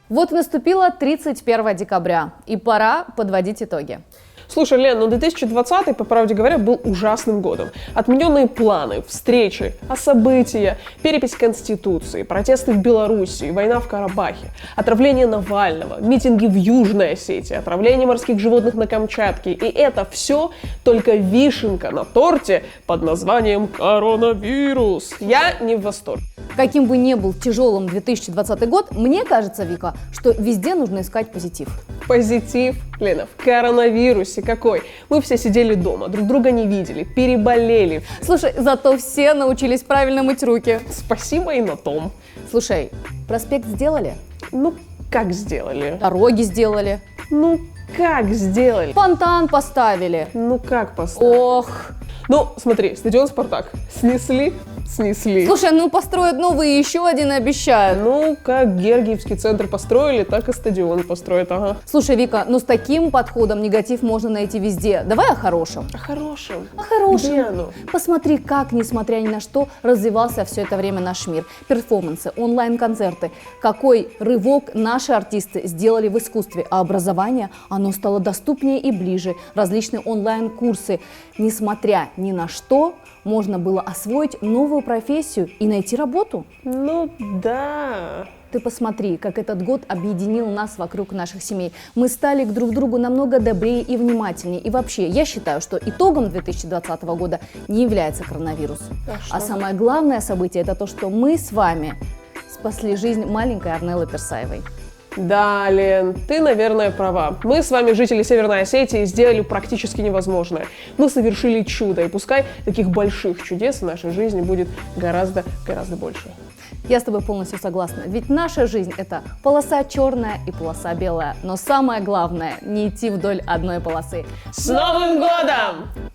Вот наступило 31 декабря, и пора подводить итоги. Слушай, Лен, 2020, по правде говоря, был ужасным годом. Отмененные планы, встречи, события, перепись Конституции, протесты в Белоруссии, война в Карабахе, отравление Навального, митинги в Южной Осетии, отравление морских животных на Камчатке. И это все только вишенка на торте под названием коронавирус. Я не в восторге. Каким бы ни был тяжелым 2020 год, мне кажется, Вика, что везде нужно искать позитив. Позитив, Лена, в коронавирусе какой? Мы все сидели дома, друг друга не видели, переболели. Слушай, зато все научились правильно мыть руки. Спасибо и на том. Слушай, проспект сделали? Ну, как сделали? Дороги сделали? Ну, как сделали? Фонтан поставили? Ну, как поставили? Ох! Ну, смотри, стадион «Спартак» снесли? Снесли. Слушай, ну построят новый и еще один обещают. Ну, как Гергиевский центр построили, так и стадион построят, ага. Слушай, Вика, ну с таким подходом негатив можно найти везде. Давай о хорошем. О хорошем? О хорошем. Где оно? Посмотри, как, несмотря ни на что, развивался все это время наш мир. Перформансы, онлайн-концерты. Какой рывок наши артисты сделали в искусстве. А образование, оно стало доступнее и ближе. Различные онлайн-курсы. Несмотря ни на что, можно было освоить новую профессию и найти работу. Ну, да. Ты посмотри, как этот год объединил нас вокруг наших семей. Мы стали к друг другу намного добрее и внимательнее. И вообще, я считаю, что итогом 2020 года не является коронавирус. А самое главное событие – это то, что мы с вами спасли жизнь маленькой Арнеллы Персаевой. Да, Лен, ты, наверное, права. Мы с вами, жители Северной Осетии, сделали практически невозможное. Мы совершили чудо, и пускай таких больших чудес в нашей жизни будет гораздо больше. Я с тобой полностью согласна, ведь наша жизнь – это полоса черная и полоса белая. Но самое главное – не идти вдоль одной полосы. С Новым годом!